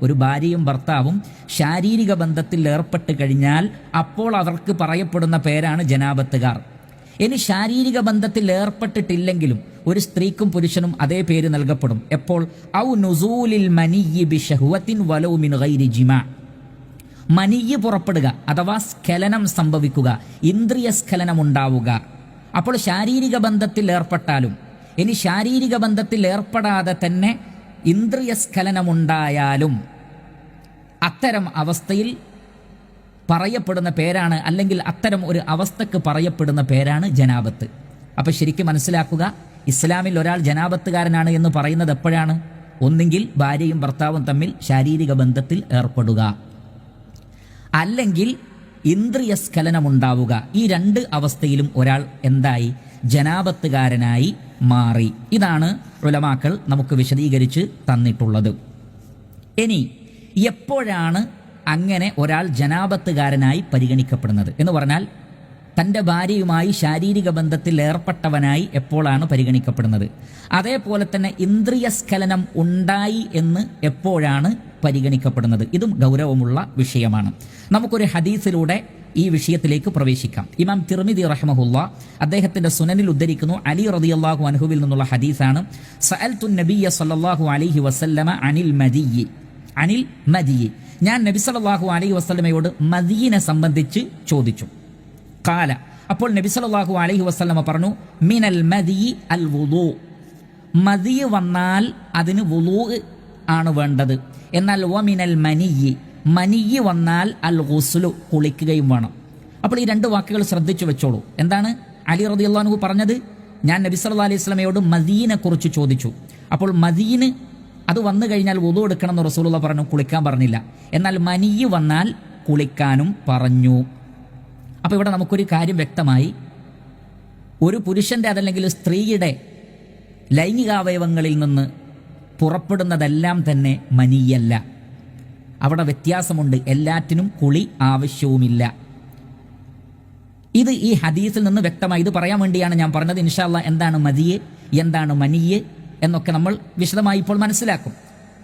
ഒരു ഭാര്യയും ഭർത്താവും ശാരീരിക ബന്ധത്തിൽ ഏർപ്പെട്ട് കഴിഞ്ഞാൽ അപ്പോൾ അവർക്ക് പറയപ്പെടുന്ന പേരാണ് ജനാബത്തുകാർ. ഇനി ശാരീരിക ബന്ധത്തിൽ ഏർപ്പെട്ടിട്ടില്ലെങ്കിലും ഒരു സ്ത്രീക്കും പുരുഷനും അതേ പേര് നൽകപ്പെടും. എപ്പോൾ? ഔ നുസൂലിൽ മനിയ്യി ബിശഹ്വത്തിൻ വലൗ മിൻ ഗൈരി ജിമാ. മനിയ്യ് പുറപ്പെടുക അഥവാ സ്ഖലനം സംഭവിക്കുക, ഇന്ദ്രിയ സ്ഖലനം ഉണ്ടാവുക. അപ്പോൾ ശാരീരിക ബന്ധത്തിൽ ഏർപ്പെട്ടാലും ഇനി ശാരീരിക ബന്ധത്തിൽ ഏർപ്പെടാതെ തന്നെ ഇന്ദ്രിയ സ്ഖലനമുണ്ടായാലും അത്തരം അവസ്ഥയിൽ പറയപ്പെടുന്ന പേരാണ്, അല്ലെങ്കിൽ അത്തരം ഒരു അവസ്ഥക്ക് പറയപ്പെടുന്ന പേരാണ് ജനാബത്ത്. അപ്പൊ ശരിക്കും മനസ്സിലാക്കുക, ഇസ്ലാമിൽ ഒരാൾ ജനാബത്തുകാരനാണ് എന്ന് പറയുന്നത് എപ്പോഴാണ്? ഒന്നെങ്കിൽ ഭാര്യയും ഭർത്താവും തമ്മിൽ ശാരീരിക ബന്ധത്തിൽ ഏർപ്പെടുക, അല്ലെങ്കിൽ ഇന്ദ്രിയ സ്ഖലനമുണ്ടാവുക. ഈ രണ്ട് അവസ്ഥയിലും ഒരാൾ എന്തായി? ജനാബത്തുകാരനായി മാറി. ഇതാണ് ഉലമാക്കൾ നമുക്ക് വിശദീകരിച്ച് തന്നിട്ടുള്ളത്. ഇനി എപ്പോഴാണ് അങ്ങനെ ഒരാൾ ജനാബത്തുകാരനായി പരിഗണിക്കപ്പെടുന്നത് എന്ന് പറഞ്ഞാൽ തൻ്റെ ഭാര്യയുമായി ശാരീരിക ബന്ധത്തിൽ ഏർപ്പെട്ടവനായി എപ്പോഴാണ് പരിഗണിക്കപ്പെടുന്നത്? അതേപോലെ തന്നെ ഇന്ദ്രിയ സ്ഖലനം ഉണ്ടായി എന്ന് എപ്പോഴാണ് പരിഗണിക്കപ്പെടുന്നത്? ഇതും ഗൗരവമുള്ള വിഷയമാണ്. നമുക്കൊരു ഹദീസിലൂടെ ഈ വിഷയത്തിലേക്ക് പ്രവേശിക്കാം. ഇമാം തിർമിദി റഹ്മഹുല്ല അദ്ദേഹത്തിന്റെ സുനനിൽ ഉദ്ധരിക്കുന്നു, അലി റളിയല്ലാഹു അൻഹുവിൽ നിന്നുള്ള ഹദീസാണ്. സഅൽതു നബിയ്യ സല്ലല്ലാഹു അലൈഹി വസല്ലമ അനിൽ മദിയി. ഞാൻ നബി സല്ലല്ലാഹു അലൈഹി വസല്ലമയോട് മദിയിനെ സംബന്ധിച്ച് ചോദിച്ചു. ഖാല, അപ്പോൾ നബി സല്ലല്ലാഹു അലൈഹി വസല്ലമ പറഞ്ഞു, മിനൽ മദിയി അൽ വുളൂ. മദി വന്നാൽ അതിന് വുളൂ ആണ് വേണ്ടത്. എന്നാൽ വമിനൽ മനിയ്യി വന്നാൽ അൽ ഗുസ്ലു, കുളിക്കുകയും വേണം. അപ്പോൾ ഈ രണ്ട് വാക്കുകൾ ശ്രദ്ധിച്ചു വെച്ചോളൂ. എന്താണ് അലി റളിയല്ലാഹു അൻഹു പറഞ്ഞത്? ഞാൻ നബി സല്ലല്ലാഹു അലൈഹി വസല്ലമയോട് മദീനെ കുറിച്ച് ചോദിച്ചു. അപ്പോൾ മദീന് അത് വന്നു കഴിഞ്ഞാൽ വുളൂ എടുക്കണം എന്ന് റസൂലുള്ളാഹി പറഞ്ഞു, കുളിക്കാൻ പറഞ്ഞില്ല. എന്നാൽ മനിയ്യ് വന്നാൽ കുളിക്കാനും പറഞ്ഞു. അപ്പോൾ ഇവിടെ നമുക്കൊരു കാര്യം വ്യക്തമായി. ഒരു പുരുഷന്റെ അതല്ലെങ്കിൽ സ്ത്രീയുടെ ലൈംഗികാവയവങ്ങളിൽ നിന്ന് പുറപ്പെടുന്നതെല്ലാം തന്നെ മനിയല്ല. അവിടെ വ്യത്യാസമുണ്ട്. എല്ലാറ്റിനും കുളി ആവശ്യവുമില്ല. ഇത് ഈ ഹദീസിൽ നിന്ന് വ്യക്തമായി. ഇത് പറയാൻ വേണ്ടിയാണ് ഞാൻ പറഞ്ഞത്. ഇൻഷാ അല്ലാഹ് എന്താണ് മദിയ്, എന്താണ് മനിയ് എന്നൊക്കെ നമ്മൾ വിശദമായി ഇപ്പോൾ മനസ്സിലാക്കും.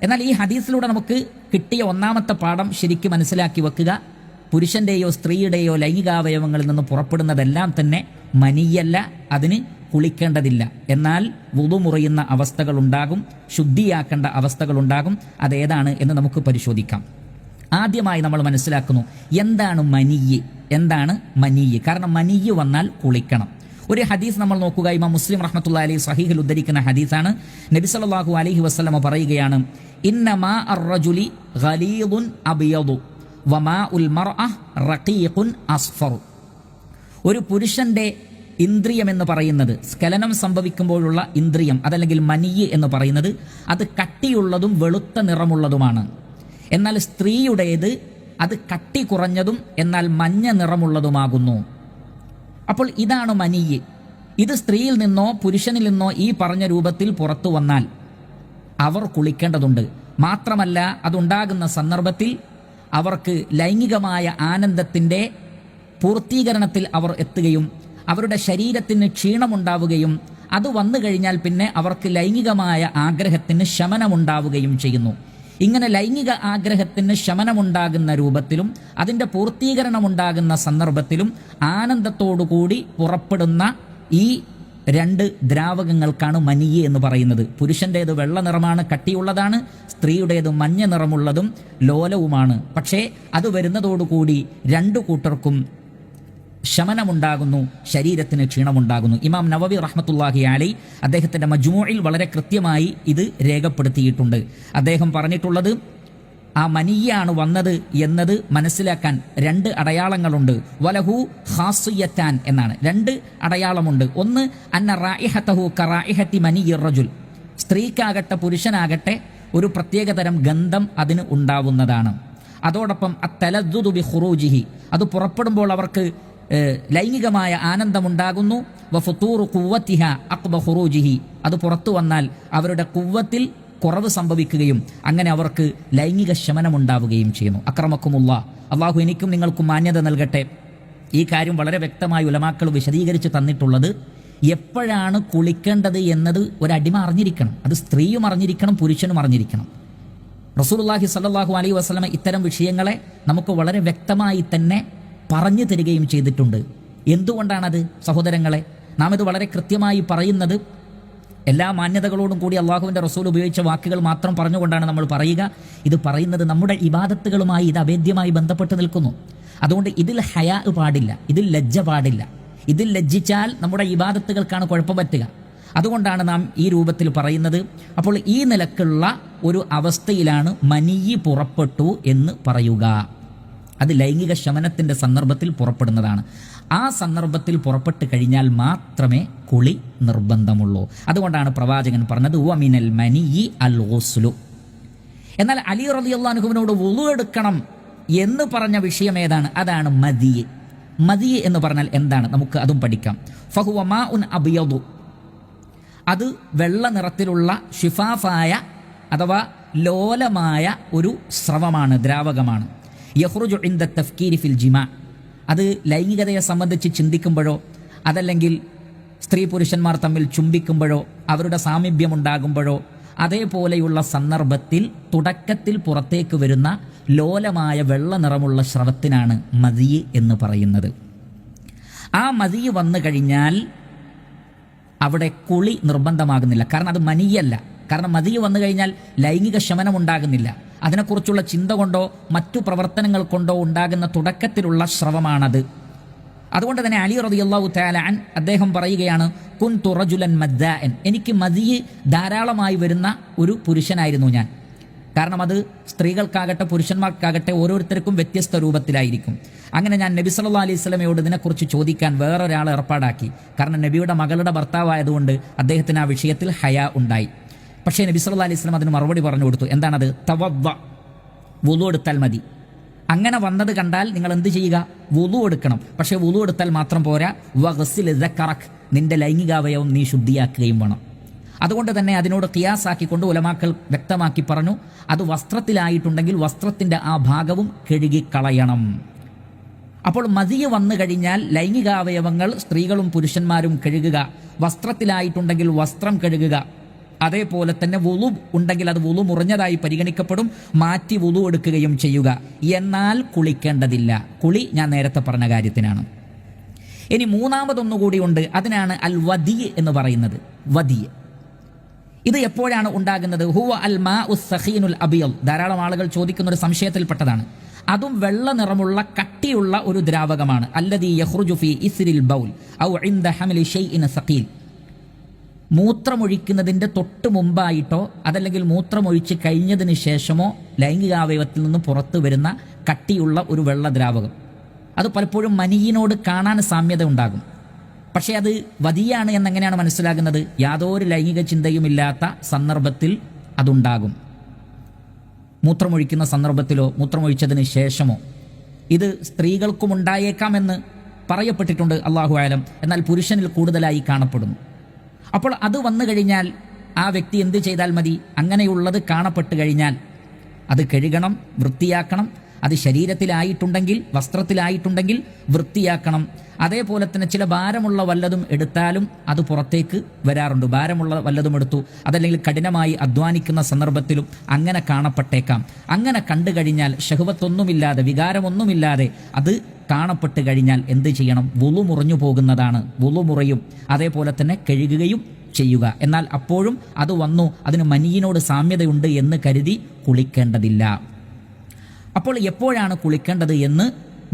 എന്നാൽ ഈ ഹദീസിലൂടെ നമുക്ക് കിട്ടിയ ഒന്നാമത്തെ പാഠം ശരിക്കും മനസ്സിലാക്കി വെക്കുക. പുരുഷന്റെയോ സ്ത്രീയുടെയോ ലൈംഗികാവയവങ്ങളിൽ നിന്ന് പുറപ്പെടുന്നതെല്ലാം തന്നെ മനിയല്ല, അതിന് കുളിക്കേണ്ടതില്ല. എന്നാൽ വുളു മുറിയുന്ന അവസ്ഥകളുണ്ടാകും, ശുദ്ധിയാക്കേണ്ട അവസ്ഥകളുണ്ടാകും. അതേതാണ് എന്ന് നമുക്ക് പരിശോധിക്കാം. ആദ്യമായി നമ്മൾ മനസ്സിലാക്കുന്നു എന്താണ് മനിയ്യ്. കാരണം മനിയ്യ് വന്നാൽ കുളിക്കണം. ഒരു ഹദീസ് നമ്മൾ നോക്കുക. ഇമാം മുസ്ലിം റഹ്മത്തുള്ളാഹി അലൈഹി സ്വഹീഹിൽ ഉദ്ധരിക്കുന്ന ഹദീസാണ്. നബി സല്ലല്ലാഹു അലൈഹി വസല്ലമ പറയുകയാണ്, ഇന്നമാ അർ-റജുലി ഗലീദുൻ അബ്യദു വമാഉൽ മർഅ റഖീഖുൻ അസ്ഫർ. ഒരു പുരുഷന്റെ ഇന്ദ്രിയം എന്ന് പറയുന്നത്, സ്ഖലനം സംഭവിക്കുമ്പോഴുള്ള ഇന്ദ്രിയം അതല്ലെങ്കിൽ മനിയ്യ് എന്ന് പറയുന്നത്, അത് കട്ടിയുള്ളതും വെളുത്ത നിറമുള്ളതുമാണ്. എന്നാൽ സ്ത്രീയുടേത് അത് കട്ടി കുറഞ്ഞതും എന്നാൽ മഞ്ഞ നിറമുള്ളതുമാകുന്നു. അപ്പോൾ ഇതാണ് മനിയ്യ്. ഇത് സ്ത്രീയിൽ നിന്നോ പുരുഷനിൽ നിന്നോ ഈ പറഞ്ഞ രൂപത്തിൽ പുറത്തു വന്നാൽ അവർ കുളിക്കേണ്ടതുണ്ട്. മാത്രമല്ല അതുണ്ടാകുന്ന സന്ദർഭത്തിൽ അവർക്ക് ലൈംഗികമായ ആനന്ദത്തിൻ്റെ പൂർത്തീകരണത്തിൽ അവർ എത്തുകയും അവരുടെ ശരീരത്തിന് ക്ഷീണമുണ്ടാവുകയും അത് വന്നു കഴിഞ്ഞാൽ പിന്നെ അവർക്ക് ലൈംഗികമായ ആഗ്രഹത്തിന് ശമനമുണ്ടാവുകയും ചെയ്യുന്നു. ഇങ്ങനെ ലൈംഗിക ആഗ്രഹത്തിന് ശമനമുണ്ടാകുന്ന രൂപത്തിലും അതിൻ്റെ പൂർത്തീകരണമുണ്ടാകുന്ന സന്ദർഭത്തിലും ആനന്ദത്തോടുകൂടി പുറപ്പെടുന്ന ഈ രണ്ട് ദ്രാവകങ്ങൾക്കാണ് മനിയ്യ് എന്ന് പറയുന്നത്. പുരുഷൻ്റേത് വെള്ള നിറമാണ്, കട്ടിയുള്ളതാണ്. സ്ത്രീയുടേത് മഞ്ഞ നിറമുള്ളതും ലോലവുമാണ്. പക്ഷേ അത് വരുന്നതോടുകൂടി രണ്ടു കൂട്ടർക്കും ശമനമുണ്ടാകുന്നു, ശരീരത്തിന് ക്ഷീണമുണ്ടാകുന്നു. ഇമാം നവവി റഹ്മത്തുള്ളാഹി അലൈഹി അദ്ദേഹത്തിൻ്റെ മജ്മൂഇൽ വളരെ കൃത്യമായി ഇത് രേഖപ്പെടുത്തിയിട്ടുണ്ട്. അദ്ദേഹം പറഞ്ഞിട്ടുള്ളത്, ആ മനിയ്യാണ് വന്നത് എന്നത് മനസ്സിലാക്കാൻ രണ്ട് അടയാളങ്ങളുണ്ട്. വലഹു ഖാസിയത്താൻ എന്നാണ്. രണ്ട് അടയാളമുണ്ട്. ഒന്ന്, അന്ന റായിഹതഹു കറായിഹത്തി മനിയ്യിർ റജുൽ. സ്ത്രീക്കാകട്ടെ പുരുഷനാകട്ടെ ഒരു പ്രത്യേകതരം ഗന്ധം അതിന് ഉണ്ടാവുന്നതാണ്. അതോടൊപ്പം അത്തലദ്ദുദു ബി ഖുറൂജിഹി, അത് പുറപ്പെടുമ്പോൾ അവർക്ക് ലൈംഗികമായ ആനന്ദമുണ്ടാകുന്നു. വഫുതൂറു ഖുവ്വത്തിഹ അഖ്ബ ഖുറൂജിഹി, അത് പുറത്തു വന്നാൽ അവരുടെ ഖുവ്വത്തിൽ കുറവ് സംഭവിക്കുകയും അങ്ങനെ അവർക്ക് ലൈംഗിക ശമനമുണ്ടാവുകയും ചെയ്യുന്നു. അക്രമക്കുമുല്ലാഹ്, അള്ളാഹു എനിക്കും നിങ്ങൾക്കും മാന്യത നൽകട്ടെ. ഈ കാര്യം വളരെ വ്യക്തമായി ഉലമാക്കൾ വിശദീകരിച്ച് തന്നിട്ടുള്ളത്. എപ്പോഴാണ് കുളിക്കേണ്ടത് എന്നത് ഒരടിമ അറിഞ്ഞിരിക്കണം. അത് സ്ത്രീയും അറിഞ്ഞിരിക്കണം, പുരുഷനും അറിഞ്ഞിരിക്കണം. റസൂലുള്ളാഹി സ്വല്ലല്ലാഹു അലൈഹി വസല്ലമ ഇത്തരം വിഷയങ്ങളെ നമുക്ക് വളരെ വ്യക്തമായി തന്നെ പറഞ്ഞു തരികയും ചെയ്തിട്ടുണ്ട്. എന്തുകൊണ്ടാണത് സഹോദരങ്ങളെ? നാം ഇത് വളരെ കൃത്യമായി പറയുന്നത് എല്ലാ മാന്യതകളോടും കൂടി അള്ളാഹുവിൻ്റെ റസൂൽ ഉപയോഗിച്ച വാക്കുകൾ മാത്രം പറഞ്ഞുകൊണ്ടാണ് നമ്മൾ പറയുക. ഇത് പറയുന്നത് നമ്മുടെ ഇബാദത്തുകളുമായി ഇത് അഭേദ്യമായി ബന്ധപ്പെട്ട് നിൽക്കുന്നു. അതുകൊണ്ട് ഇതിൽ ഹയാ പാടില്ല, ഇതിൽ ലജ്ജ പാടില്ല. ഇതിൽ ലജ്ജിച്ചാൽ നമ്മുടെ ഇബാദത്തുകൾക്കാണ് കുഴപ്പം പറ്റുക. അതുകൊണ്ടാണ് നാം ഈ രൂപത്തിൽ പറയുന്നത്. അപ്പോൾ ഈ നിലക്കുള്ള ഒരു അവസ്ഥയിലാണ് മനിയ്യ് പുറപ്പെട്ടു എന്ന് പറയുക. അത് ലൈംഗിക ശമനത്തിൻ്റെ സന്ദർഭത്തിൽ പുറപ്പെടുന്നതാണ്. ആ സന്ദർഭത്തിൽ പുറപ്പെട്ട് കഴിഞ്ഞാൽ മാത്രമേ കുളി നിർബന്ധമുള്ളൂ. അതുകൊണ്ടാണ് പ്രവാചകൻ പറഞ്ഞത് വമിനൽ മനിയ്യി അൽ ഗുസ്ലു. എന്നാൽ അലി റളിയല്ലാഹു അൻഹുവിനോട് വുളു എടുക്കണം എന്ന് പറഞ്ഞ വിഷയം ഏതാണ്? അതാണ് മദിയ്. മദിയ് എന്ന് പറഞ്ഞാൽ എന്താണ്? നമുക്ക് അതും പഠിക്കാം. ഫഹുവ മാഉൻ അബ്യദു, അത് വെള്ള നിറത്തിലുള്ള ഷിഫാഫായ അഥവാ ലോലമായ ഒരു സ്രവമാണ്, ദ്രാവകമാണ്. യഖ്റുജു ഇൻദ തഫ്കീരി ഫിൽ ജിമാ, അത് ലൈംഗികതയെ സംബന്ധിച്ച് ചിന്തിക്കുമ്പോഴോ അതല്ലെങ്കിൽ സ്ത്രീ പുരുഷന്മാർ തമ്മിൽ ചുംബിക്കുമ്പോഴോ അവരുടെ സാമീപ്യമുണ്ടാകുമ്പോഴോ അതേപോലെയുള്ള സന്ദർഭത്തിൽ തുടക്കത്തിൽ പുറത്തേക്ക് വരുന്ന ലോലമായ വെള്ള നിറമുള്ള സ്രവത്തിനാണ് മദിയ് എന്ന് പറയുന്നത്. ആ മദിയ് വന്നു കഴിഞ്ഞാൽ അവിടെ കുളി നിർബന്ധമാകുന്നില്ല. കാരണം അത് മനിയല്ല. കാരണം മദിയ് വന്നു കഴിഞ്ഞാൽ ലൈംഗിക ശമനം ഉണ്ടാകുന്നില്ല. അതിനെക്കുറിച്ചുള്ള ചിന്ത കൊണ്ടോ മറ്റു പ്രവർത്തനങ്ങൾ കൊണ്ടോ ഉണ്ടാകുന്ന തുടക്കത്തിലുള്ള സ്രവമാണത്. അതുകൊണ്ട് തന്നെ അലി റളിയല്ലാഹു തആല അൻ അദ്ദേഹം പറയുകയാണ്, കുൻതു റജുലൻ മദ്ദാഅൻ, എനിക്ക് മദിയ് ധാരാളമായി വരുന്ന ഒരു പുരുഷനായിരുന്നു ഞാൻ. കാരണം അത് സ്ത്രീകൾക്കാകട്ടെ പുരുഷന്മാർക്കാകട്ടെ ഓരോരുത്തർക്കും വ്യത്യസ്ത രൂപത്തിലായിരിക്കും. അങ്ങനെ ഞാൻ നബി സല്ലല്ലാഹു അലൈഹി വസല്ലമയോട് ഇതിനെക്കുറിച്ച് ചോദിക്കാൻ വേറൊരാളെ ഏർപ്പാടാക്കി. കാരണം നബിയുടെ മകളുടെ ഭർത്താവായതുകൊണ്ട് അദ്ദേഹത്തിന് ആ വിഷയത്തിൽ ഹയാ ഉണ്ടായി. പക്ഷേ നബി സല്ലല്ലാഹു അലൈഹി വസല്ലം അതിന് മറുപടി പറഞ്ഞു കൊടുത്തു. എന്താണത്? തവദ്ദ, വുളു എടുത്താൽ മതി. അങ്ങനെ വന്നത് കണ്ടാൽ നിങ്ങൾ എന്ത് ചെയ്യുക? വുളു എടുക്കണം. പക്ഷേ വുളു എടുത്താൽ മാത്രം പോരാ, വഗ്സിൽ ദക്കറക്, നിന്റെ ലൈംഗികാവയവം നീ ശുദ്ധിയാക്കുകയും വേണം. അതുകൊണ്ട് തന്നെ അതിനോട് ഖിയാസാക്കിക്കൊണ്ട് ഉലമാക്കൾ വ്യക്തമാക്കി പറഞ്ഞു, അത് വസ്ത്രത്തിലായിട്ടുണ്ടെങ്കിൽ വസ്ത്രത്തിൻ്റെ ആ ഭാഗവും കഴുകിക്കളയണം. അപ്പോൾ മദിയ് വന്നു കഴിഞ്ഞാൽ ലൈംഗികാവയവങ്ങൾ സ്ത്രീകളും പുരുഷന്മാരും കഴുകുക, വസ്ത്രത്തിലായിട്ടുണ്ടെങ്കിൽ വസ്ത്രം കഴുകുക. അതേപോലെ തന്നെ വുളു ഉണ്ടെങ്കിൽ അത് വുളു മുറിഞ്ഞതായി പരിഗണിക്കപ്പെടും, മാറ്റി വുളു എടുക്കുകയും ചെയ്യുക. എന്നാൽ കുളിക്കേണ്ടതില്ല. കുളി ഞാൻ നേരത്തെ പറഞ്ഞ കാര്യത്തിനാണ്. ഇനി മൂന്നാമതൊന്നുകൂടി ഉണ്ട്, അതിനാണ് അൽ വദിയ് എന്ന് പറയുന്നത്. വദിയ് ഇത് എപ്പോഴാണ് ഉണ്ടാകുന്നത്? ഹുവ അൽ മാഉസ് സഖീനുൽ അബിയൽ. ധാരാളം ആളുകൾ ചോദിക്കുന്ന ഒരു സംശയത്തിൽപ്പെട്ടതാണ്. അതും വെള്ള നിറമുള്ള കട്ടിയുള്ള ഒരു ദ്രാവകമാണ്. അല്ലദീ യഖ്റുജു ഫീ ഇസ്രിൽ ബൗൽ ഔ ഇൻദ ഹംലി ഷൈഇൻ സഖീൽ. മൂത്രമൊഴിക്കുന്നതിൻ്റെ തൊട്ട് മുമ്പായിട്ടോ അതല്ലെങ്കിൽ മൂത്രമൊഴിച്ച് കഴിഞ്ഞതിന് ശേഷമോ ലൈംഗികാവയവത്തിൽ നിന്ന് പുറത്തു വരുന്ന കട്ടിയുള്ള ഒരു വെള്ള ദ്രാവകം. അത് പലപ്പോഴും മനിയിനോട് കാണാൻ സാമ്യത ഉണ്ടാകും. പക്ഷേ അത് വദിയാണ് എന്നെങ്ങനെയാണ് മനസ്സിലാകുന്നത്? യാതൊരു ലൈംഗിക ചിന്തയുമില്ലാത്ത സന്ദർഭത്തിൽ അതുണ്ടാകും. മൂത്രമൊഴിക്കുന്ന സന്ദർഭത്തിലോ മൂത്രമൊഴിച്ചതിന് ശേഷമോ. ഇത് സ്ത്രീകൾക്കും ഉണ്ടായേക്കാമെന്ന് പറയപ്പെട്ടിട്ടുണ്ട്, അല്ലാഹു ആലം. എന്നാൽ പുരുഷനിൽ കൂടുതലായി കാണപ്പെടുന്നു. അപ്പോൾ അത് വന്നു കഴിഞ്ഞാൽ ആ വ്യക്തി എന്ത് ചെയ്താൽ മതി? അങ്ങനെയുള്ളത് കാണപ്പെട്ട് കഴിഞ്ഞാൽ അത് കഴുകണം, വൃത്തിയാക്കണം. അത് ശരീരത്തിലായിട്ടുണ്ടെങ്കിൽ വസ്ത്രത്തിലായിട്ടുണ്ടെങ്കിൽ വൃത്തിയാക്കണം. അതേപോലെ തന്നെ ചില ഭാരമുള്ള വല്ലതും എടുത്താലും അത് പുറത്തേക്ക് വരാറുണ്ട്. ഭാരമുള്ള വല്ലതും എടുത്തു, അതല്ലെങ്കിൽ കഠിനമായി അധ്വാനിക്കുന്ന സന്ദർഭത്തിലും അങ്ങനെ കാണപ്പെട്ടേക്കാം. അങ്ങനെ കണ്ടു കഴിഞ്ഞാൽ ശഹ്വത്തൊന്നുമില്ലാതെ, വികാരമൊന്നുമില്ലാതെ അത് കാണപ്പെട്ട് കഴിഞ്ഞാൽ എന്ത് ചെയ്യണം? വുളു മുറിഞ്ഞു പോകുന്നതാണ്. വുളു മുറിയും, അതേപോലെ തന്നെ കഴുകുകയും ചെയ്യുക. എന്നാൽ അപ്പോഴും അത് വന്നു, അതിന് മനിയിനോട് സാമ്യതയുണ്ട് എന്ന് കരുതി കുളിക്കേണ്ടതില്ല. അപ്പോൾ എപ്പോഴാണ് കുളിക്കേണ്ടത് എന്ന്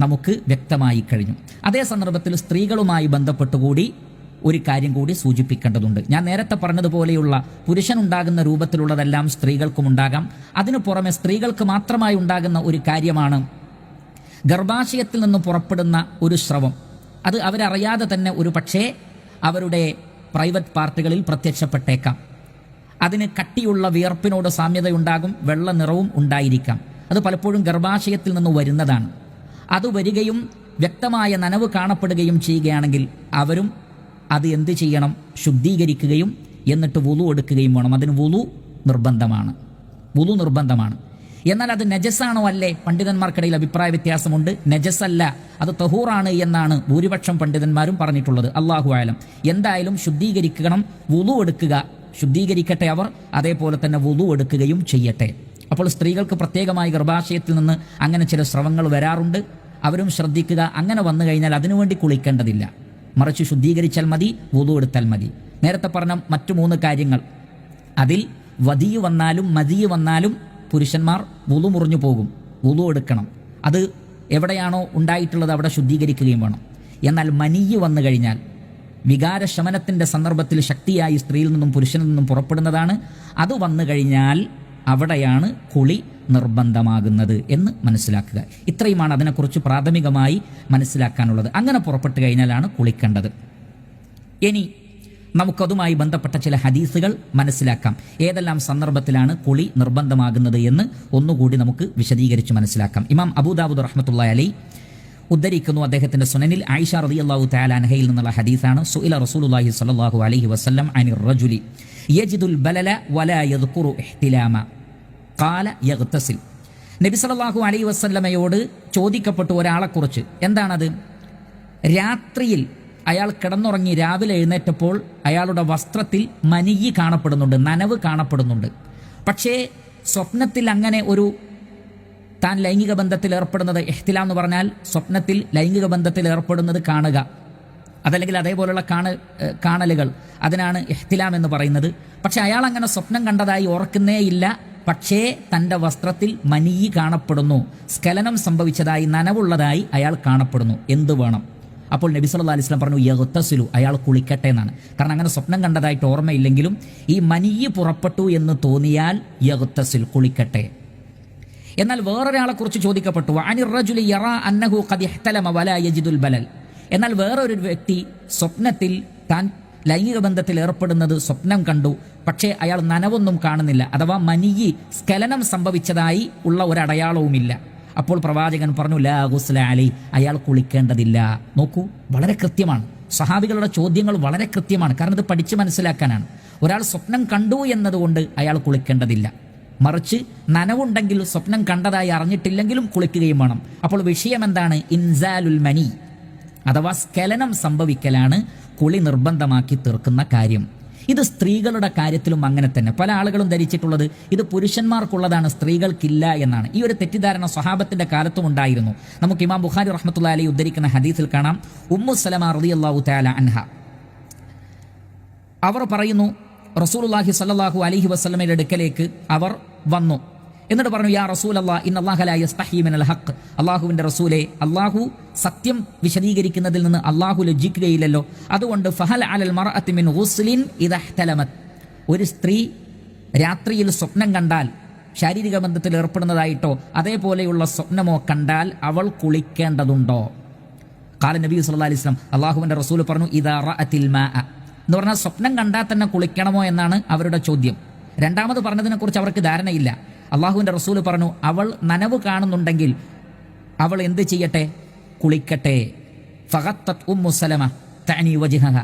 നമുക്ക് വ്യക്തമായി കഴിഞ്ഞു. അതേ സന്ദർഭത്തിൽ സ്ത്രീകളുമായി ബന്ധപ്പെട്ടുകൂടി ഒരു കാര്യം കൂടി സൂചിപ്പിക്കേണ്ടതുണ്ട്. ഞാൻ നേരത്തെ പറഞ്ഞതുപോലെയുള്ള പുരുഷനുണ്ടാകുന്ന രൂപത്തിലുള്ളതെല്ലാം സ്ത്രീകൾക്കും ഉണ്ടാകാം. അതിനു പുറമെ സ്ത്രീകൾക്ക് മാത്രമായി ഉണ്ടാകുന്ന ഒരു കാര്യമാണ് ഗർഭാശയത്തിൽ നിന്ന് പുറപ്പെടുന്ന ഒരു സ്രവം. അത് അവരറിയാതെ തന്നെ ഒരു പക്ഷേ അവരുടെ പ്രൈവറ്റ് പാർട്ടുകളിൽ പ്രത്യക്ഷപ്പെട്ടേക്കാം. അതിന് കട്ടിയുള്ള വിയർപ്പിനോട് സാമ്യതയുണ്ടാകും, വെള്ള നിറവും ഉണ്ടായിരിക്കാം. അത് പലപ്പോഴും ഗർഭാശയത്തിൽ നിന്ന് വരുന്നതാണ്. അത് വരികയും വ്യക്തമായ നനവ് കാണപ്പെടുകയും ചെയ്യുകയാണെങ്കിൽ അവരും അത് എന്ത് ചെയ്യണം? ശുദ്ധീകരിക്കുകയും എന്നിട്ട് വുളു എടുക്കുകയും വേണം. അതിന് വുളു നിർബന്ധമാണ്. എന്നാൽ അത് നജസാണോ അല്ലേ? പണ്ഡിതന്മാർക്കിടയിൽ അഭിപ്രായ വ്യത്യാസമുണ്ട്. നജസല്ല, അത് തഹൂറാണ് എന്നാണ് ഭൂരിപക്ഷം പണ്ഡിതന്മാരും പറഞ്ഞിട്ടുള്ളത്. അല്ലാഹു ആലം. എന്തായാലും ശുദ്ധീകരിക്കണം, വുളു എടുക്കുക. ശുദ്ധീകരിക്കട്ടെ അവർ, അതേപോലെ തന്നെ വുളു എടുക്കുകയും ചെയ്യട്ടെ. അപ്പോൾ സ്ത്രീകൾക്ക് പ്രത്യേകമായി ഗർഭാശയത്തിൽ നിന്ന് അങ്ങനെ ചില സ്രവങ്ങൾ വരാറുണ്ട്. അവരും ശ്രദ്ധിക്കുക. അങ്ങനെ വന്നു കഴിഞ്ഞാൽ അതിനുവേണ്ടി കുളിക്കേണ്ടതില്ല, മറിച്ച് ശുദ്ധീകരിച്ചാൽ മതി, വുളു എടുത്താൽ മതി. നേരത്തെ പറഞ്ഞ മറ്റു 3 കാര്യങ്ങൾ, അതിൽ വദിയ് വന്നാലും മദിയ് വന്നാലും പുരുഷന്മാർ വുളു മുറിഞ്ഞു പോകും, വുളു എടുക്കണം. അത് എവിടെയാണോ ഉണ്ടായിട്ടുള്ളത് അവിടെ ശുദ്ധീകരിക്കുകയും വേണം. എന്നാൽ മനിയ് വന്നു കഴിഞ്ഞാൽ വികാരശമനത്തിൻ്റെ സന്ദർഭത്തിൽ ശക്തിയായി സ്ത്രീയിൽ നിന്നും പുരുഷനിൽ നിന്നും പുറപ്പെടുന്നതാണ്. അത് വന്നു കഴിഞ്ഞാൽ അവിടെയാണ് കുളി നിർബന്ധമാകുന്നത് എന്ന് മനസ്സിലാക്കുക. ഇത്രയുമാണ് അതിനെക്കുറിച്ച് പ്രാഥമികമായി മനസ്സിലാക്കാനുള്ളത്. അങ്ങനെ പുറപ്പെട്ടു കഴിഞ്ഞാലാണ് കുളിക്കേണ്ടത്. ഇനി നമുക്കതുമായി ബന്ധപ്പെട്ട ചില ഹദീസുകൾ മനസ്സിലാക്കാം. ഏതെല്ലാം സന്ദർഭത്തിലാണ് കുളി നിർബന്ധമാകുന്നത് എന്ന് ഒന്നുകൂടി നമുക്ക് വിശദീകരിച്ച് മനസ്സിലാക്കാം. ഇമാം അബൂദാവൂദ് റഹ്മത്തുള്ളാഹി അലൈഹി ഉദ്ധരിക്കുന്നു അദ്ദേഹത്തിന്റെ സുനനിൽ ആയിഷ റളിയല്ലാഹു തആല അൻഹയിൽ നിന്നുള്ള ഹദീസാണ്. സുഇല റസൂലുള്ളാഹി സ്വല്ലല്ലാഹു അലൈഹി വസല്ലം അനിർ റജുലി യജിദുൽ ബലല വലാ യദ്കുറു ഇഹ്തിലാമ ഖാല യഗ്തസിൽ. നബി സല്ലല്ലാഹു അലൈഹി വസല്ലമയോട് ചോദിക്കപ്പെട്ടു ഒരാളെക്കുറിച്ച്. എന്താണത്? രാത്രിയിൽ അയാൾ കിടന്നുറങ്ങി രാവിലെ എഴുന്നേറ്റപ്പോൾ അയാളുടെ വസ്ത്രത്തിൽ മനിയ് കാണപ്പെടുന്നുണ്ട്, നനവ് കാണപ്പെടുന്നുണ്ട്. പക്ഷേ സ്വപ്നത്തിൽ അങ്ങനെ ഒരു താൻ ലൈംഗിക ബന്ധത്തിൽ ഏർപ്പെടുന്നത്, ഇഹ്തിലാം എന്ന് പറഞ്ഞാൽ സ്വപ്നത്തിൽ ലൈംഗിക ബന്ധത്തിൽ ഏർപ്പെടുന്നത് കാണുക, അതല്ലെങ്കിൽ അതേപോലുള്ള കാണലുകൾ, അതിനാണ് ഇഹ്തിലാം എന്ന് പറയുന്നത്. പക്ഷെ അയാൾ അങ്ങനെ സ്വപ്നം കണ്ടതായി ഓർക്കുന്നേയില്ല. പക്ഷേ തൻ്റെ വസ്ത്രത്തിൽ മനിയ് കാണപ്പെടുന്നു, സ്ഖലനം സംഭവിച്ചതായി, നനവുള്ളതായി അയാൾ കാണപ്പെടുന്നു. എന്ത് വേണം? അപ്പോൾ നബി സല്ലല്ലാഹു അലൈഹി വസല്ലം പറഞ്ഞു യഗ്തസിലു, അയാൾ കുളിക്കട്ടെ എന്നാണ്. കാരണം അങ്ങനെ സ്വപ്നം കണ്ടതായിട്ട് ഓർമ്മയില്ലെങ്കിലും ഈ മനിയ് പുറപ്പെട്ടു എന്ന് തോന്നിയാൽ യഗ്തസിൽ, കുളിക്കട്ടെ. എന്നാൽ വേറൊരാളെക്കുറിച്ച് ചോദിക്കപ്പെട്ടു അനിർ റജുലി യറാ അന്നഹു ഖദ് ഇഹ്തലമ വലാ യജിദുൽ ബലൽ. എന്നാൽ വേറൊരു വ്യക്തി സ്വപ്നത്തിൽ താൻ ലൈംഗിക ബന്ധത്തിൽ ഏർപ്പെടുന്നത് സ്വപ്നം കണ്ടു, പക്ഷേ അയാൾ നനവൊന്നും കാണുന്നില്ല, അഥവാ മനിയ് സ്ഖലനം സംഭവിച്ചതായി ഉള്ള ഒരടയാളവുമില്ല. അപ്പോൾ പ്രവാചകൻ പറഞ്ഞു ലാ ഗുസ്ല അലൈഹി, അയാൾ കുളിക്കേണ്ടതില്ല. നോക്കൂ, വളരെ കൃത്യമാണ്. സഹാബികളുടെ ചോദ്യങ്ങൾ വളരെ കൃത്യമാണ്. കാരണം ഇത് പഠിച്ച് മനസ്സിലാക്കാനാണ്. ഒരാൾ സ്വപ്നം കണ്ടു എന്നതുകൊണ്ട് അയാൾ കുളിക്കേണ്ടതില്ല, മറിച്ച് നനവുണ്ടെങ്കിൽ സ്വപ്നം കണ്ടതായി അറിഞ്ഞിട്ടില്ലെങ്കിലും കുളിക്കുകയും വേണം. അപ്പോൾ വിഷയം എന്താണ്? ഇൻസാലുൽ മനി, അഥവാ സ്ഖലനം സംഭവിക്കലാണ് കുളി നിർബന്ധമാക്കി തീർക്കുന്ന കാര്യം. ഇത് സ്ത്രീകളുടെ കാര്യത്തിലും അങ്ങനെ തന്നെ. പല ആളുകളും ധരിച്ചിട്ടുള്ളത് ഇത് പുരുഷന്മാർക്കുള്ളതാണ്, സ്ത്രീകൾക്കില്ല എന്നാണ്. ഈ ഒരു തെറ്റിദ്ധാരണ സ്വഹാബത്തിന്റെ കാലത്തും ഉണ്ടായിരുന്നു. നമുക്ക് ഇമാം ബുഖാരി റഹ്മത്തുള്ളാഹി അലൈഹി ഉദ്ധരിക്കുന്ന ഹദീസിൽ കാണാം. ഉമ്മു സലമ റളിയല്ലാഹു തആല അൻഹ അവർ പറയുന്നു, റസൂലുള്ളാഹി സ്വല്ലല്ലാഹു അലൈഹി വസല്ലമയുടെ അടുക്കലേക്ക് അവർ വന്നു. എന്നിട്ട് പറഞ്ഞു യാ റസൂലല്ലാഹ് ഇന്നല്ലാഹ ലാ യസ്തഹി മിനൽ ഹഖ്, അല്ലാഹുവിന്റെ റസൂലേ, അല്ലാഹു സത്യം വിശദീകരിക്കുന്നതിൽ നിന്ന് അല്ലാഹു ലജ്ജിക്കുകയില്ലല്ലോ. അതുകൊണ്ട് ഫഹൽ അലൽ മർഅത്തി മിൻ ഗുസ്ലിൻ ഇദാ ഇഹ്തലമത്, ഒരു സ്ത്രീ രാത്രിയിൽ സ്വപ്നം കണ്ടാൽ, ശാരീരിക ബന്ധത്തിൽ ഏർപ്പെടുന്നതായിട്ടോ അതേപോലെയുള്ള സ്വപ്നമോ കണ്ടാൽ അവൾ കുളിക്കേണ്ടതുണ്ടോ? ഖാല നബി സല്ലല്ലാഹു അലൈഹി വസല്ലം, അല്ലാഹുവിന്റെ റസൂൽ പറഞ്ഞു ഇദാ റഅത്തിൽ മാഅ എന്ന് പറഞ്ഞാൽ സ്വപ്നം കണ്ടാൽ തന്നെ കുളിക്കണമോ എന്നാണ് അവരുടെ ചോദ്യം. രണ്ടാമത് പറഞ്ഞതിനെക്കുറിച്ച് അവർക്ക് ധാരണയില്ല. അള്ളാഹുവിൻ്റെ റസൂൽ പറഞ്ഞു അവൾ നനവ് കാണുന്നുണ്ടെങ്കിൽ അവൾ എന്ത് ചെയ്യട്ടെ? കുളിക്കട്ടെ. ഫഗത്തത് ഉമ്മു സലമ തഅനി വജ്ഹഹ,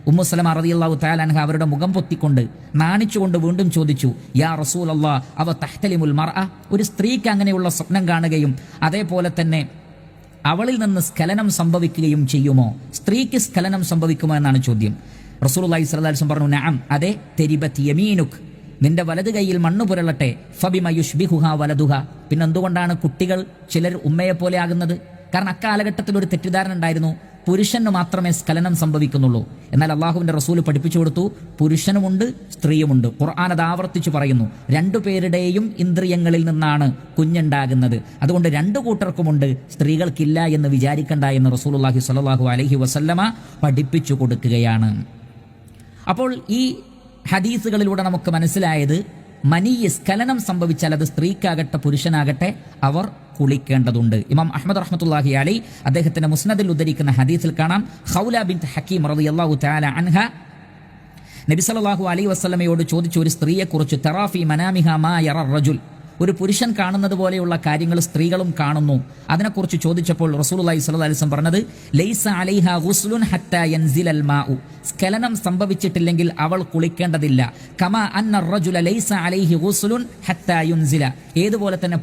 ഉമ്മു സലമ റളിയല്ലാഹു തആല അൻഹ അവരുടെ മുഖം പൊത്തിക്കൊണ്ട് നാണിച്ചുകൊണ്ട് വീണ്ടും ചോദിച്ചു യാ റസൂലല്ലാഹ് അവ തഹ്തലിമുൽ മർഅ, ഒരു സ്ത്രീക്ക് അങ്ങനെയുള്ള സ്വപ്നം കാണുകയും അതേപോലെ തന്നെ അവളിൽ നിന്ന് സ്ഖലനം സംഭവിക്കുകയും ചെയ്യുമോ? സ്ത്രീക്ക് സ്ഖലനം സംഭവിക്കുമോ എന്നാണ് ചോദ്യം. റസൂലുള്ളാഹി സ്വല്ലല്ലാഹു അലൈഹി വസല്ലം പറഞ്ഞു നഅം, അതെ, തെരിബത് യമീനുക്, നിന്റെ വലത് കൈയിൽ മണ്ണ് പുരളട്ടെ. ഫബിമ യുഷ്ബിഹുഹ വലതുഹ, പിന്നെന്തുകൊണ്ടാണ് കുട്ടികൾ ചിലർ ഉമ്മയെ പോലെ ആകുന്നത്? കാരണം അക്കാലഘട്ടത്തിൽ ഒരു തെറ്റിദ്ധാരണ ഉണ്ടായിരുന്നു, പുരുഷന് മാത്രമേ സ്ഖലനം സംഭവിക്കുന്നുള്ളൂ. എന്നാൽ അള്ളാഹുവിന്റെ റസൂൽ പഠിപ്പിച്ചു കൊടുത്തു പുരുഷനുമുണ്ട് സ്ത്രീയുമുണ്ട്. ഖുർആൻ അത് ആവർത്തിച്ചു പറയുന്നു, രണ്ടുപേരുടെയും ഇന്ദ്രിയങ്ങളിൽ നിന്നാണ് കുഞ്ഞുണ്ടാകുന്നത്. അതുകൊണ്ട് രണ്ടു കൂട്ടർക്കുമുണ്ട്, സ്ത്രീകൾക്കില്ല എന്ന് വിചാരിക്കണ്ട എന്ന് റസൂലുള്ളാഹി സ്വല്ലല്ലാഹു അലൈഹി വസല്ലമ പഠിപ്പിച്ചു കൊടുക്കുകയാണ്. അപ്പോൾ ഈ ഹദീസുകളിലൂടെ നമുക്ക് മനസ്സിലായത് മനിയ് സ്ഖലനം സംഭവിച്ചാൽ അത് സ്ത്രീക്കാകട്ടെ പുരുഷനാകട്ടെ അവർ കുളിക്കേണ്ടതുണ്ട്. ഇമാം അഹ്മദ് റഹ്മത്തുള്ളാഹി അലൈഹി അദ്ദേഹത്തിന്റെ മുസ്നദിൽ ഉദ്ധരിക്കുന്ന ഹദീസിൽ കാണാം ഖൗല ബിൻത് ഹക്കീം റളിയല്ലാഹു തആല അൻഹ നബി സല്ലല്ലാഹു അലൈഹി വസല്ലമയോട് ചോദിച്ചു ഒരു സ്ത്രീയെക്കുറിച്ച്, തറാഫി മനാമിഹ മാ യറ റജുൽ, ഒരു പുരുഷൻ കാണുന്നത് പോലെയുള്ള കാര്യങ്ങൾ സ്ത്രീകളും കാണുന്നു. അതിനെക്കുറിച്ച് ചോദിച്ചപ്പോൾ റസൂലുള്ളാഹി സ്വല്ലല്ലാഹു അലൈഹി വസല്ലം പറഞ്ഞത് ലൈസ അലൈഹ ഗുസ്ലുൻ ഹത്താ യൻസിലൽ മാഉ, സ്ഖലനം സംഭവിച്ചിട്ടില്ലെങ്കിൽ അവൾ കുളിക്കേണ്ടതില്ല. കമാ അന്ന റജുല ലൈസ അലൈഹി ഗുസ്ലുൻ ഹത്താ യുൻസില, ഏതുപോലെ തന്നെ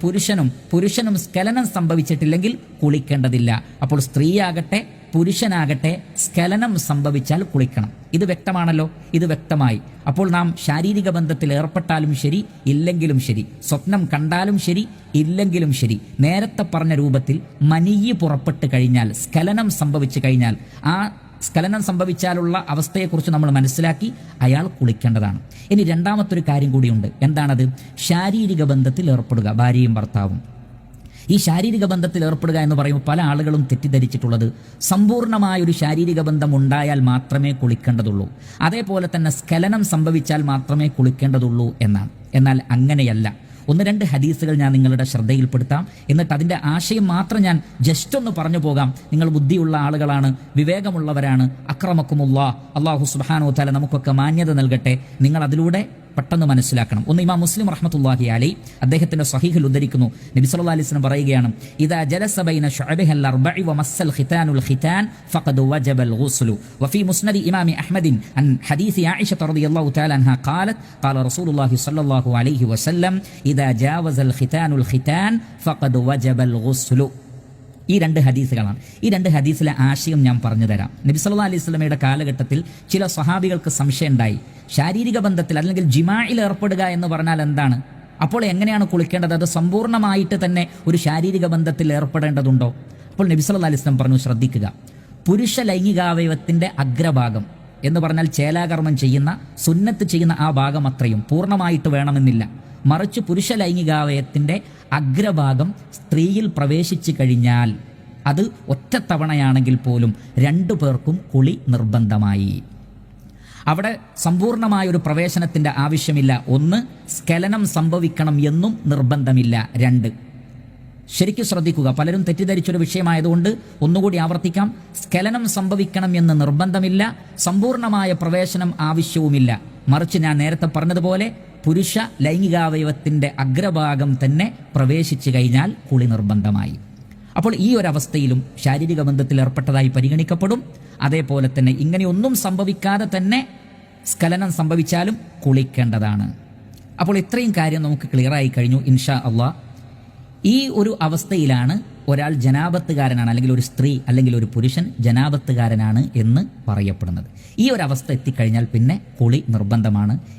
പുരുഷനും സ്ഖലനം സംഭവിച്ചിട്ടില്ലെങ്കിൽ കുളിക്കേണ്ടതില്ല. അപ്പോൾ സ്ത്രീയാകട്ടെ പുരുഷനാകട്ടെ സ്ഖലനം സംഭവിച്ചാൽ കുളിക്കണം. ഇത് വ്യക്തമാണല്ലോ, ഇത് വ്യക്തമായി. അപ്പോൾ നാം ശാരീരിക ബന്ധത്തിൽ ഏർപ്പെട്ടാലും ശരി ഇല്ലെങ്കിലും ശരി, സ്വപ്നം കണ്ടാലും ശരി ഇല്ലെങ്കിലും ശരി, നേരത്തെ പറഞ്ഞ രൂപത്തിൽ മനിയ്യ് പുറപ്പെട്ട് കഴിഞ്ഞാൽ, സ്ഖലനം സംഭവിച്ചു കഴിഞ്ഞാൽ, ആ സ്ഖലനം സംഭവിച്ചാലുള്ള അവസ്ഥയെക്കുറിച്ച് നമ്മൾ മനസ്സിലാക്കി അയാൾ കുളിക്കേണ്ടതാണ്. ഇനി രണ്ടാമത്തൊരു കാര്യം കൂടിയുണ്ട്. എന്താണത്? ശാരീരിക ബന്ധത്തിൽ ഏർപ്പെടുക, ഭാര്യയും ഭർത്താവും. ഈ ശാരീരിക ബന്ധത്തിൽ ഏർപ്പെടുക എന്ന് പറയുമ്പോൾ പല ആളുകളും തെറ്റിദ്ധരിച്ചിട്ടുള്ളത് സമ്പൂർണ്ണമായൊരു ശാരീരിക ബന്ധം ഉണ്ടായാൽ മാത്രമേ കുളിക്കേണ്ടതുള്ളൂ, അതേപോലെ തന്നെ സ്ഖലനം സംഭവിച്ചാൽ മാത്രമേ കുളിക്കേണ്ടതുള്ളൂ എന്നാണ്. എന്നാൽ അങ്ങനെയല്ല. ഒന്ന് രണ്ട് ഹദീസുകൾ ഞാൻ നിങ്ങളുടെ ശ്രദ്ധയിൽപ്പെടുത്താം. എന്നിട്ട് അതിൻ്റെ ആശയം മാത്രം ഞാൻ ജസ്റ്റ് ഒന്ന് പറഞ്ഞു പോകാം. നിങ്ങൾ ബുദ്ധിയുള്ള ആളുകളാണ്, വിവേകമുള്ളവരാണ്. അക്രമക്കുമുല്ലാഹ്, അല്ലാഹു സുബ്ഹാനഹു വ തആല നമുക്കൊക്കെ മാന്യത നൽകട്ടെ. നിങ്ങൾ അതിലൂടെ പെട്ടെന്ന് മനസ്സിലാക്കണം. ഒന്ന് ഇമാം മുസ്ലിം റഹ്മത്തുള്ളാഹി അലൈഹി അദ്ദേഹത്തിന്റെ സ്വഹീഹിൽ ഉദ്ധരിക്കുന്നു. നബി സല്ലല്ലാഹു അലൈഹി വസല്ലം പറയുകയാണ്, ഇദാ ജലസ ബൈന ശുഅബിഹൽ അർബഇ വമസ്സൽ ഖിതാനുൽ ഖിതാൻ ഫഖദ് വജബൽ ഗുസ്ലു. വഫീ മുസ്നദി ഇമാം അഹ്മദ് അൻ ഹദീസ് ആയിഷ റളിയല്ലാഹു തആല അൻഹാ ഖാലത് ഖാല റസൂലുള്ളാഹി സ്വല്ലല്ലാഹു അലൈഹി വസല്ലം ഇദാ ജാവസൽ ഖിതാനുൽ ഖിതാൻ ഫഖദ് വജബൽ ഗുസ്ലു. ഈ രണ്ട് ഹദീസുകളാണ്. ഈ രണ്ട് ഹദീസിലെ ആശയം ഞാൻ പറഞ്ഞു തരാം. നബി സല്ലല്ലാഹു അലൈഹി വസല്ലമയുടെ കാലഘട്ടത്തിൽ ചില സ്വഹാബികൾക്ക് സംശയം ഉണ്ടായി. ശാരീരിക ബന്ധത്തിൽ അല്ലെങ്കിൽ ജിമായിൽ ഏർപ്പെടുക എന്ന് പറഞ്ഞാൽ എന്താണ്? അപ്പോൾ എങ്ങനെയാണ് കുളിക്കേണ്ടത്? അത് സമ്പൂർണ്ണമായിട്ട് തന്നെ ഒരു ശാരീരിക ബന്ധത്തിൽ ഏർപ്പെടേണ്ടതുണ്ടോ? അപ്പോൾ നബി സല്ലല്ലാഹു അലൈഹി വസല്ലം പറഞ്ഞു, ശ്രദ്ധിക്കുക. പുരുഷ ലൈംഗികാവയവത്തിന്റെ അഗ്രഭാഗം എന്ന് പറഞ്ഞാൽ ചേലാകർമ്മം ചെയ്യുന്ന, സുന്നത്ത് ചെയ്യുന്ന ആ ഭാഗം അത്രയും പൂർണ്ണമായിട്ട് വേണമെന്നില്ല. മറിച്ച് പുരുഷ ലൈംഗികാവയവത്തിന്റെ അഗ്രഭാഗം സ്ത്രീയിൽ പ്രവേശിച്ചു കഴിഞ്ഞാൽ അത് ഒറ്റത്തവണയാണെങ്കിൽ പോലും രണ്ടു പേർക്കും കുളി നിർബന്ധമായി. അവിടെ സമ്പൂർണമായൊരു പ്രവേശനത്തിന്റെ ആവശ്യമില്ല. ഒന്ന്, സ്ഖലനം സംഭവിക്കണം എന്നും നിർബന്ധമില്ല. രണ്ട്, ശരിക്കും ശ്രദ്ധിക്കുക, പലരും തെറ്റിദ്ധരിച്ചൊരു വിഷയമായതുകൊണ്ട് ഒന്നുകൂടി ആവർത്തിക്കാം. സ്ഖലനം സംഭവിക്കണം എന്ന് നിർബന്ധമില്ല, സമ്പൂർണമായ പ്രവേശനം ആവശ്യവുമില്ല. മറിച്ച് ഞാൻ നേരത്തെ പറഞ്ഞതുപോലെ പുരുഷ ലൈംഗികാവയവത്തിന്റെ അഗ്രഭാഗം തന്നെ പ്രവേശിച്ചു കഴിഞ്ഞാൽ കുളി നിർബന്ധമായി. അപ്പോൾ ഈ ഒരവസ്ഥയിലും ശാരീരിക ബന്ധത്തിൽ ഏർപ്പെട്ടതായി പരിഗണിക്കപ്പെടും. അതേപോലെ തന്നെ ഇങ്ങനെയൊന്നും സംഭവിക്കാതെ തന്നെ സ്ഖലനം സംഭവിച്ചാലും കുളിക്കേണ്ടതാണ്. അപ്പോൾ ഇത്രയും കാര്യം നമുക്ക് ക്ലിയറായി കഴിഞ്ഞു ഇൻഷാ അള്ളാഹ്. ഈ ഒരു അവസ്ഥയിലാണ് ഒരാൾ ജനാബത്തുകാരനാണ്, അല്ലെങ്കിൽ ഒരു സ്ത്രീ അല്ലെങ്കിൽ ഒരു പുരുഷൻ ജനാബത്തുകാരനാണ് എന്ന് പറയപ്പെടുന്നത്. ഈ ഒരു അവസ്ഥ എത്തിക്കഴിഞ്ഞാൽ പിന്നെ കുളി നിർബന്ധമാണ്.